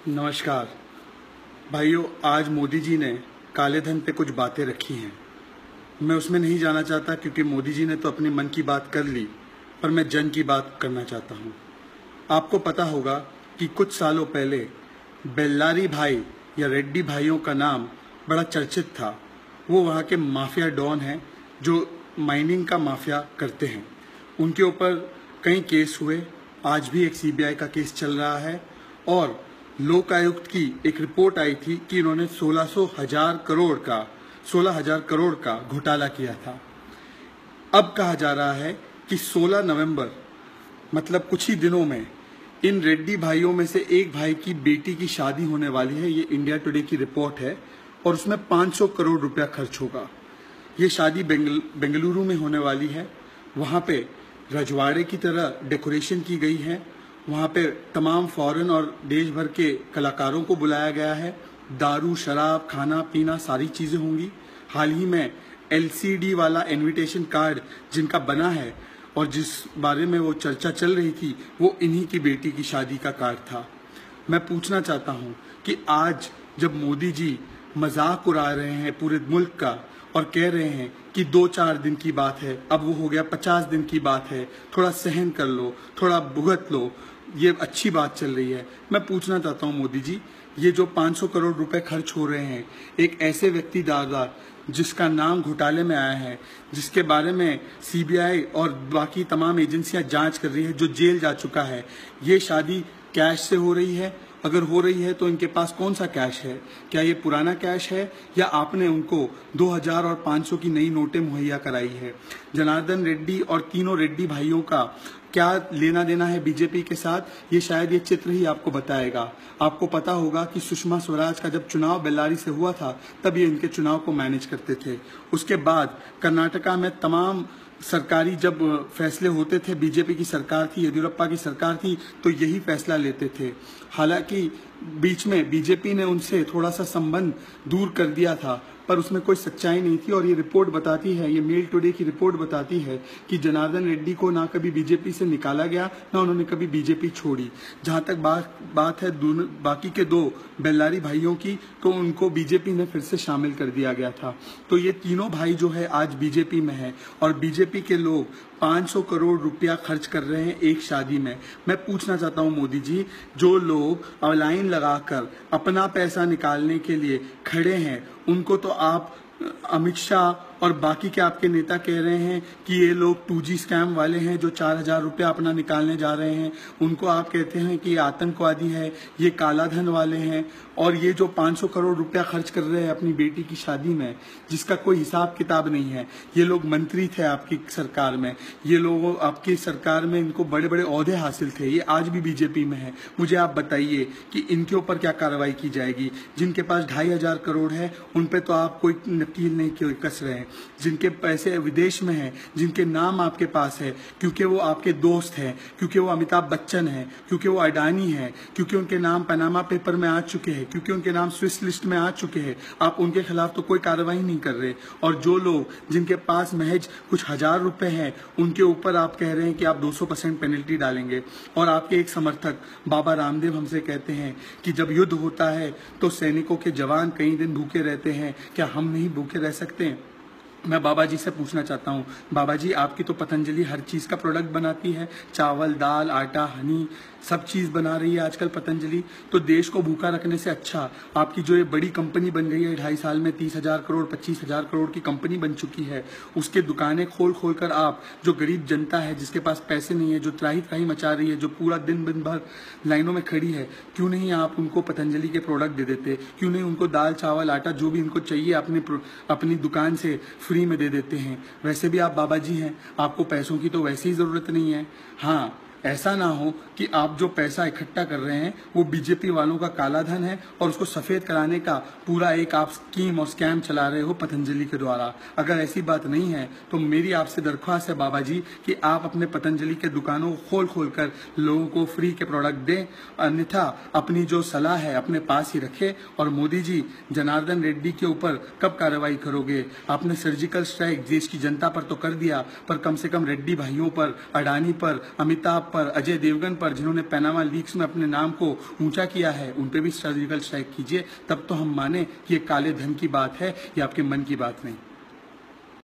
नमस्कार भाइयों। आज मोदी जी ने काले धन पे कुछ बातें रखी हैं। मैं उसमें नहीं जाना चाहता क्योंकि मोदी जी ने तो अपनी मन की बात कर ली, पर मैं जन की बात करना चाहता हूँ। आपको पता होगा कि कुछ सालों पहले बेल्लारी भाई या रेड्डी भाइयों का नाम बड़ा चर्चित था। वो वहाँ के माफिया डॉन हैं जो माइनिंग का माफिया करते हैं। उनके ऊपर कई केस हुए। आज भी एक सीबीआई का केस चल रहा है और लोक आयुक्त की एक रिपोर्ट आई थी कि इन्होंने 16,000 करोड़ का घोटाला किया था। अब कहा जा रहा है कि 16 नवंबर मतलब कुछ ही दिनों में इन रेड्डी भाइयों में से एक भाई की बेटी की शादी होने वाली है। ये इंडिया टुडे की रिपोर्ट है और उसमें 500 करोड़ रुपया खर्च होगा। ये शादी बेंगलुरु में होने वाली है। वहां पे रजवाड़े की तरह डेकोरेशन की गई है। वहां पे तमाम फॉरेन और देश भर के कलाकारों को बुलाया गया है। दारू, शराब, खाना पीना सारी चीजें होंगी। हाल ही में एलसीडी वाला इनविटेशन कार्ड जिनका बना है और जिस बारे में वो चर्चा चल रही थी, वो इन्हीं की बेटी की शादी का कार्ड था। मैं पूछना चाहता हूं कि आज जब मोदी जी मजाक उड़ा रहे हैं पूरे मुल्क का और कह रहे हैं कि 2-4 दिन की बात है, अब वो हो गया 50 दिन की बात है, थोड़ा सहन कर लो, थोड़ा भुगत लो, ये अच्छी बात चल रही है। मैं पूछना चाहता हूँ मोदी जी, ये जो 500 करोड़ रुपए खर्च हो रहे हैं एक ऐसे व्यक्ति द्वारा जिसका नाम घोटाले में आया है, जिसके बारे में सीबीआई और बाकी तमाम एजेंसियां जांच कर रही है, जो जेल जा चुका है, ये शादी कैश से हो रही है? अगर हो रही है तो इनके पास कौन सा कैश है? क्या ये पुराना कैश है या आपने उनको 2000 और 500 की नई नोटें मुहैया कराई है? जनार्दन रेड्डी और तीनों रेड्डी भाइयों का क्या लेना देना है बीजेपी के साथ, ये शायद ये चित्र ही आपको बताएगा। आपको पता होगा कि सुषमा स्वराज का जब चुनाव बेल्लारी से हुआ था तब ये इनके चुनाव को मैनेज करते थे। उसके बाद कर्नाटका में तमाम सरकारी जब फैसले होते थे, बीजेपी की सरकार थी, येदियुरप्पा की सरकार थी, तो यही फैसला लेते थे। हालांकि बीच में बीजेपी ने उनसे थोड़ा सा संबंध दूर कर दिया था, पर उसमें कोई सच्चाई नहीं थी। और ये रिपोर्ट बताती है, ये मेल टुडे की रिपोर्ट बताती है कि जनार्दन रेड्डी को ना कभी बीजेपी से निकाला गया, ना उन्होंने कभी बीजेपी छोड़ी। जहां तक बात है बाकी के 2 बेल्लारी भाइयों की, तो उनको बीजेपी ने फिर से शामिल कर दिया गया था। तो ये तीनों भाई जो है आज बीजेपी में है और बीजेपी के लोग 500 करोड़ रुपया खर्च कर रहे हैं एक शादी में। मैं पूछना चाहता हूं मोदी जी, जो लोग लाइन लगाकर अपना पैसा निकालने के लिए खड़े हैं, उनको तो आप अमित शाह और बाकी के आपके नेता कह रहे हैं कि ये लोग 2G स्कैम वाले हैं जो 4000 रुपया अपना निकालने जा रहे हैं। उनको आप कहते हैं कि ये आतंकवादी है, ये काला धन वाले हैं। और ये जो 500 करोड़ रुपया खर्च कर रहे हैं अपनी बेटी की शादी में, जिसका कोई हिसाब किताब नहीं है। ये लोग मंत्री थे आपकी सरकार में, ये लोग आपकी सरकार में इनको बड़े बड़े ओहदे हासिल थे, ये आज भी बीजेपी में है। मुझे आप बताइए कि इनके ऊपर क्या कार्रवाई की जाएगी? जिनके पास 2500 करोड़ है उन पे तो आप कोई नकील नहीं कस रहे हैं। जिनके पैसे विदेश में हैं, जिनके नाम आपके पास है क्योंकि वो आपके दोस्त हैं, क्योंकि वो अमिताभ बच्चन हैं, क्योंकि वो अडानी हैं, क्योंकि उनके नाम पनामा पेपर में आ चुके हैं, क्योंकि उनके नाम स्विस लिस्ट में आ चुके हैं, आप उनके खिलाफ तो कोई कार्रवाई नहीं कर रहे। और जो लोग जिनके पास महज कुछ हजार रुपए हैं, उनके ऊपर आप कह रहे हैं कि आप 200% पेनल्टी डालेंगे। और आपके एक समर्थक बाबा रामदेव हमसे कहते हैं कि जब युद्ध होता है तो सैनिकों के जवान कई दिन भूखे रहते हैं, क्या हम नहीं भूखे रह सकते? मैं बाबा जी से पूछना चाहता हूँ, बाबा जी आपकी तो पतंजलि हर चीज़ का प्रोडक्ट बनाती है, चावल, दाल, आटा, हनी, सब चीज़ बना रही है आजकल पतंजलि। तो देश को भूखा रखने से अच्छा आपकी जो ये बड़ी कंपनी बन गई है, 2.5 साल में 30,000 करोड़ 25,000 करोड़ की कंपनी बन चुकी है, उसके दुकानें खोल खोल कर आप जो गरीब जनता है, जिसके पास पैसे नहीं है, जो त्राही त्राही मचा रही है, जो पूरा दिन भर लाइनों में खड़ी है, क्यों नहीं आप उनको पतंजलि के प्रोडक्ट दे देते? क्यों नहीं उनको दाल, चावल, आटा जो भी इनको चाहिए अपनी दुकान से फ्री में दे देते हैं? वैसे भी आप बाबा जी हैं, आपको पैसों की तो वैसे ही जरूरत नहीं है। हाँ, ऐसा ना हो कि आप जो पैसा इकट्ठा कर रहे हैं वो बीजेपी वालों का काला धन है और उसको सफेद कराने का पूरा एक आप स्कीम और स्कैम चला रहे हो पतंजलि के द्वारा। अगर ऐसी बात नहीं है तो मेरी आपसे दरख्वास्त है बाबा जी कि आप अपने पतंजलि के दुकानों को खोल खोल कर लोगों को फ्री के प्रोडक्ट दें, अन्यथा अपनी जो सलाह है अपने पास ही रखें। और मोदी जी, जनार्दन रेड्डी के ऊपर कब कार्रवाई करोगे? आपने सर्जिकल स्ट्राइक देश की जनता पर तो कर दिया, पर कम से कम रेड्डी भाइयों पर, अडानी पर, अमिताभ साहब पर, अजय देवगन पर, जिन्होंने पैनामा लीक्स में अपने नाम को ऊंचा किया है, उन पे भी सर्जिकल स्ट्राइक कीजिए। तब तो हम माने कि ये काले धन की बात है, ये आपके मन की बात नहीं।